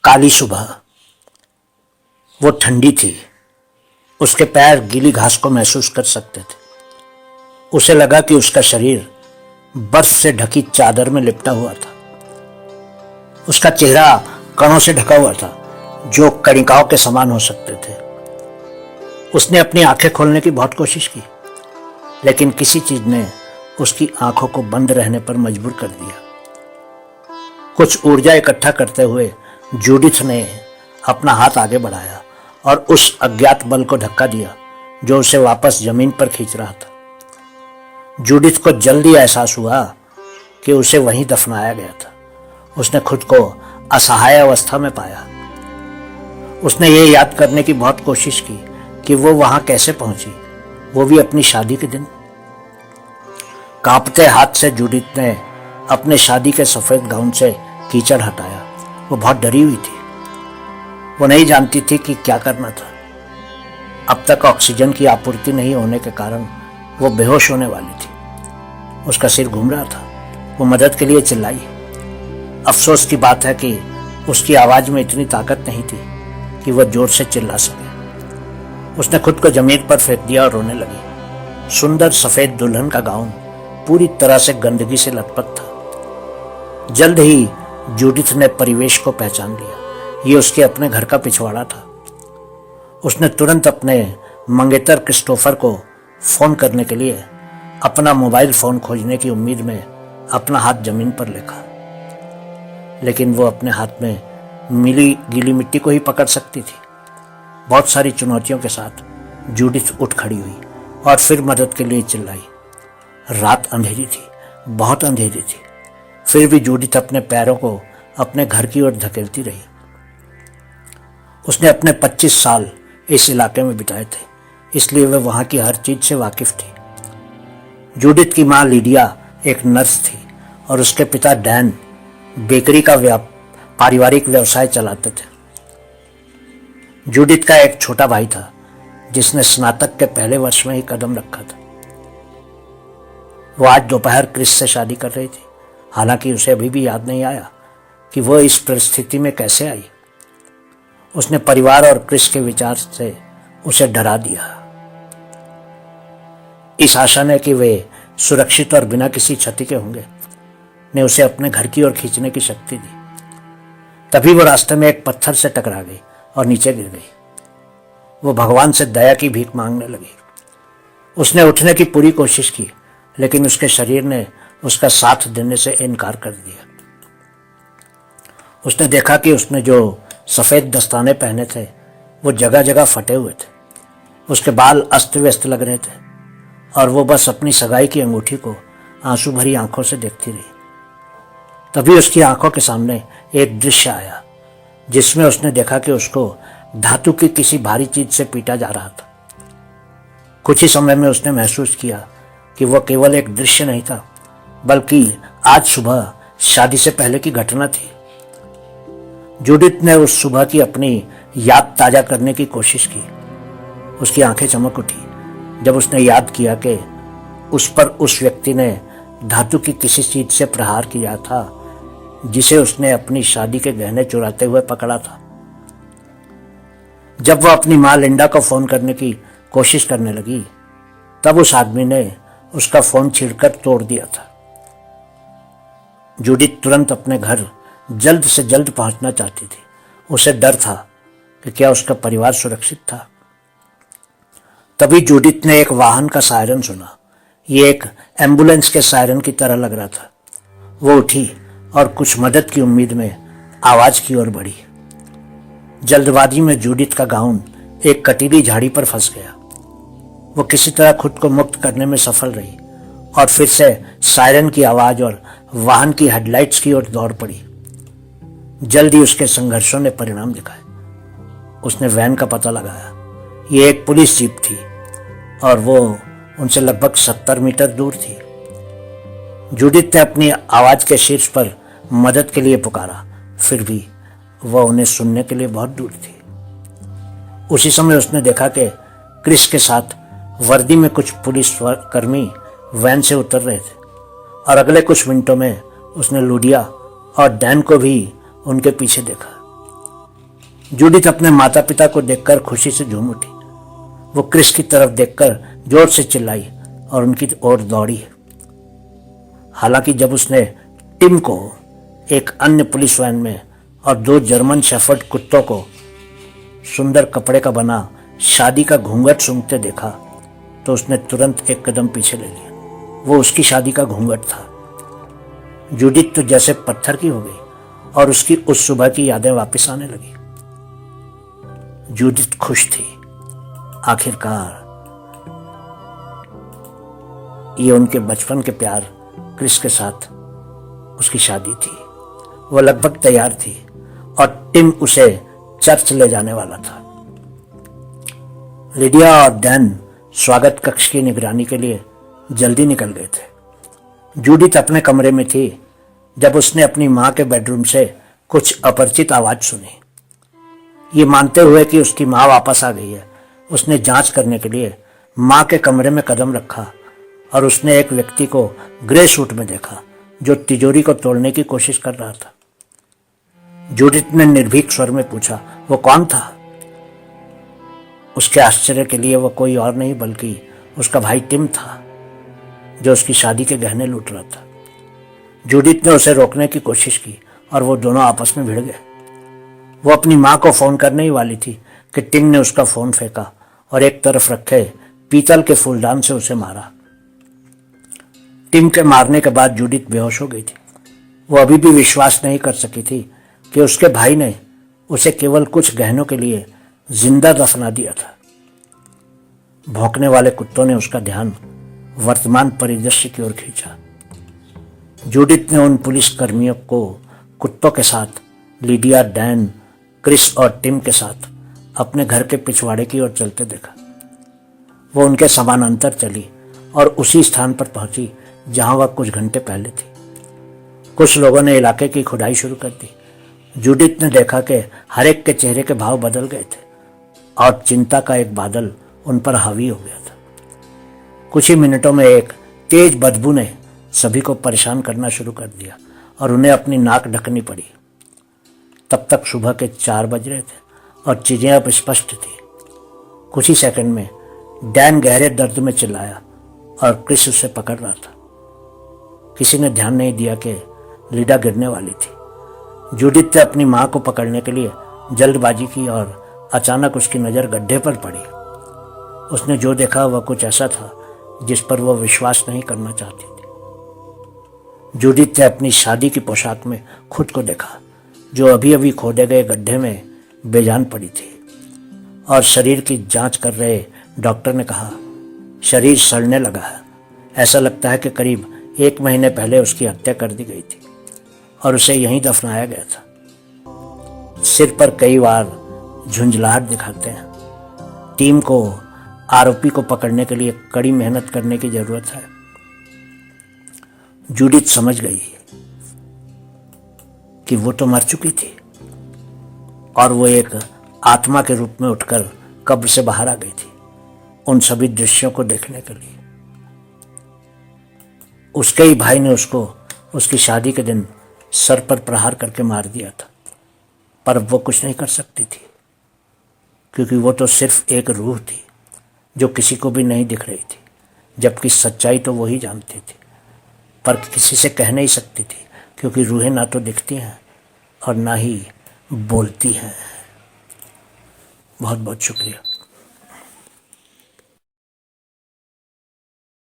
काली सुबह, वो ठंडी थी। उसके पैर गीली घास को महसूस कर सकते थे। उसे लगा कि उसका शरीर बर्फ से ढकी चादर में लिपटा हुआ था। उसका चेहरा कणों से ढका हुआ था जो कणिकाओं के समान हो सकते थे। उसने अपनी आंखें खोलने की बहुत कोशिश की, लेकिन किसी चीज ने उसकी आंखों को बंद रहने पर मजबूर कर दिया। कुछ ऊर्जा इकट्ठा करते हुए जूडिथ ने अपना हाथ आगे बढ़ाया और उस अज्ञात बल को धक्का दिया जो उसे वापस जमीन पर खींच रहा था। जूडिथ को जल्दी एहसास हुआ कि उसे वहीं दफनाया गया था। उसने खुद को असहाय अवस्था में पाया। उसने ये याद करने की बहुत कोशिश की कि वो वहां कैसे पहुंची, वो भी अपनी शादी के दिन। कांपते हाथ से जूडिथ ने अपने शादी के सफेद गाउन से कीचड़ हटाया। वो बहुत डरी हुई थी। वो नहीं जानती थी कि क्या करना था। अब तक ऑक्सीजन की आपूर्ति नहीं होने के कारण वो बेहोश होने वाली थी। उसका सिर घूम रहा था। वो मदद के लिए चिल्लाई। अफसोस की बात है कि उसकी आवाज में इतनी ताकत नहीं थी कि वह जोर से चिल्ला सके। उसने खुद को जमीन पर फेंक दिया और रोने लगी। सुंदर सफेद दुल्हन का गाउन पूरी तरह से गंदगी से लथपथ था। जल्द ही जूडिथ ने परिवेश को पहचान लिया। ये उसके अपने घर का पिछवाड़ा था। उसने तुरंत अपने मंगेतर क्रिस्टोफर को फोन करने के लिए अपना मोबाइल फोन खोजने की उम्मीद में अपना हाथ जमीन पर रखा, लेकिन वो अपने हाथ में मिली गीली मिट्टी को ही पकड़ सकती थी। बहुत सारी चुनौतियों के साथ जूडिथ उठ खड़ी हुई और फिर मदद के लिए चिल्लाई। रात अंधेरी थी, बहुत अंधेरी थी। फिर भी जूडिथ अपने पैरों को अपने घर की ओर धकेलती रही। उसने अपने 25 साल इस इलाके में बिताए थे, इसलिए वह वहां की हर चीज से वाकिफ थी। जूडिथ की मां लीडिया एक नर्स थी और उसके पिता डैन बेकरी का पारिवारिक व्यवसाय चलाते थे। जूडिथ का एक छोटा भाई था जिसने स्नातक के पहले वर्ष में ही कदम रखा था। वो आज दोपहर क्रिस से शादी कर रही थी, हालांकि उसे अभी भी याद नहीं आया कि वह इस परिस्थिति में कैसे आई। उसने परिवार और क्रिस के विचार से उसे डरा दिया, इस आशा ने कि वे सुरक्षित और बिना किसी क्षति के होंगे ने उसे अपने घर की ओर खींचने की शक्ति दी। तभी वो रास्ते में एक पत्थर से टकरा गई और नीचे गिर गई। वो भगवान से दया की भीख मांगने लगी। उसने उठने की पूरी कोशिश की, लेकिन उसके शरीर ने उसका साथ देने से इनकार कर दिया। उसने देखा कि उसने जो सफेद दस्ताने पहने थे वो जगह जगह फटे हुए थे। उसके बाल अस्त व्यस्त लग रहे थे और वो बस अपनी सगाई की अंगूठी को आंसू भरी आंखों से देखती रही। तभी उसकी आंखों के सामने एक दृश्य आया जिसमें उसने देखा कि उसको धातु की किसी भारी चीज से पीटा जा रहा था। कुछ ही समय में उसने महसूस किया कि वह केवल एक दृश्य नहीं था, बल्कि आज सुबह शादी से पहले की घटना थी। जूडिथ ने उस सुबह की अपनी याद ताजा करने की कोशिश की। उसकी आंखें चमक उठी जब उसने याद किया कि उस पर उस व्यक्ति ने धातु की किसी चीज से प्रहार किया था जिसे उसने अपनी शादी के गहने चुराते हुए पकड़ा था। जब वह अपनी मां लिंडा को फोन करने की कोशिश करने लगी, तब उस आदमी ने उसका फोन छीनकर तोड़ दिया था। जूडिथ तुरंत अपने घर जल्द से जल्द पहुंचना चाहती थी। उसे डर था कि क्या उसका परिवार सुरक्षित था। तभी जूडिथ ने एक वाहन का सायरन सुना। ये एक एम्बुलेंस के सायरन की तरह लग रहा था। वो उठी और कुछ मदद की उम्मीद में आवाज की ओर बढ़ी। जल्दबाजी में जूडिथ का गाउन एक कटीली झाड़ी पर फंस गया। वो किसी तरह खुद को मुक्त करने में सफल रही और फिर से सायरन की आवाज और वाहन की हेडलाइट्स की ओर दौड़ पड़ी। जल्द ही उसके संघर्षों ने परिणाम दिखाए। उसने वैन का पता लगाया। ये एक पुलिस जीप थी और वो उनसे लगभग 70 मीटर दूर थी। जूडिथ ने अपनी आवाज के शीर्ष पर मदद के लिए पुकारा, फिर भी वह उन्हें सुनने के लिए बहुत दूर थी। उसी समय उसने देखा कि क्रिस के साथ वर्दी में कुछ पुलिस कर्मी वैन से उतर रहे थे और अगले कुछ मिनटों में उसने लूडिया और डैन को भी उनके पीछे देखा। जूडिथ अपने माता पिता को देखकर खुशी से झूम उठी। वो क्रिस की तरफ देखकर जोर से चिल्लाई और उनकी ओर दौड़ी। हालांकि जब उसने टिम को एक अन्य पुलिस वैन में और 2 जर्मन शेफर्ड कुत्तों को सुंदर कपड़े का बना शादी का घूंघट सूंघते देखा तो उसने तुरंत एक कदम पीछे ले लिया। वो उसकी शादी का घूंघट था। जूडिथ तो जैसे पत्थर की हो गई और उसकी उस सुबह की यादें वापस आने लगी। जूडिथ खुश थी। आखिरकार ये उनके बचपन के प्यार क्रिस के साथ उसकी शादी थी। वो लगभग तैयार थी और टिम उसे चर्च ले जाने वाला था। लिडिया और डैन स्वागत कक्ष की निगरानी के लिए जल्दी निकल गए थे। जूडिथ अपने कमरे में थी जब उसने अपनी मां के बेडरूम से कुछ अपरिचित आवाज सुनी। ये मानते हुए कि उसकी मां वापस आ गई है, उसने जांच करने के लिए मां के कमरे में कदम रखा और उसने एक व्यक्ति को ग्रे सूट में देखा जो तिजोरी को तोड़ने की कोशिश कर रहा था। जूडिथ ने निर्भीक स्वर में पूछा, वो कौन था? उसके आश्चर्य के लिए वो कोई और नहीं बल्कि उसका भाई टिम था जो उसकी शादी के गहने लूट रहा था। जूडिथ ने उसे रोकने की कोशिश की और वो दोनों आपस में भिड़ गए। वो अपनी मां को फोन करने ही वाली थी कि टिम ने उसका फोन फेंका और एक तरफ रखे पीतल के फूलदान से उसे मारा। टिम के मारने के बाद जूडिथ बेहोश हो गई थी। वो अभी भी विश्वास नहीं कर सकी थी कि उसके भाई ने उसे केवल कुछ गहनों के लिए जिंदा दफना दिया था। भौंकने वाले कुत्तों ने उसका ध्यान वर्तमान परिदृश्य की ओर खींचा। जूडिथ ने उन पुलिस कर्मियों को कुत्तों के साथ लिडिया, डैन, क्रिस और टिम के साथ अपने घर के पिछवाड़े की ओर चलते देखा। वो उनके समानांतर चली और उसी स्थान पर पहुंची जहां वह कुछ घंटे पहले थी। कुछ लोगों ने इलाके की खुदाई शुरू कर दी। जूडिथ ने देखा कि हर एक के चेहरे के भाव बदल गए थे और चिंता का एक बादल उन पर हावी हो गया था। कुछ ही मिनटों में एक तेज बदबू ने सभी को परेशान करना शुरू कर दिया और उन्हें अपनी नाक ढकनी पड़ी। तब तक सुबह के 4 बज रहे थे और चीजें अब स्पष्ट थी। कुछ ही सेकंड में डैन गहरे दर्द में चिल्लाया और क्रिस उसे पकड़ रहा था। किसी ने ध्यान नहीं दिया कि लिडा गिरने वाली थी। जूडिथ ने अपनी मां को पकड़ने के लिए जल्दबाजी की और अचानक उसकी नजर गड्ढे पर पड़ी। उसने जो देखा वह कुछ ऐसा था जिस पर वह विश्वास नहीं करना चाहती थी। जूडिथ ने अपनी शादी की पोशाक में खुद को देखा जो अभी अभी खोदे गए गड्ढे में बेजान पड़ी थी और शरीर की जांच कर रहे डॉक्टर ने कहा, शरीर सड़ने लगा है। ऐसा लगता है कि करीब 1 महीने पहले उसकी हत्या कर दी गई थी और उसे यहीं दफनाया गया था। सिर पर कई बार झुंझलाहट दिखाते हैं। टीम को आरोपी को पकड़ने के लिए कड़ी मेहनत करने की जरूरत है। जूडिथ समझ गई कि वो तो मर चुकी थी और वो एक आत्मा के रूप में उठकर कब्र से बाहर आ गई थी उन सभी दृश्यों को देखने के लिए। उसके ही भाई ने उसको उसकी शादी के दिन सर पर प्रहार करके मार दिया था, पर वो कुछ नहीं कर सकती थी क्योंकि वो तो सिर्फ एक रूह थी जो किसी को भी नहीं दिख रही थी, जबकि सच्चाई तो वो ही जानती थी, पर किसी से कह नहीं सकती थी क्योंकि रूहें ना तो दिखती हैं और ना ही बोलती हैं। बहुत बहुत शुक्रिया।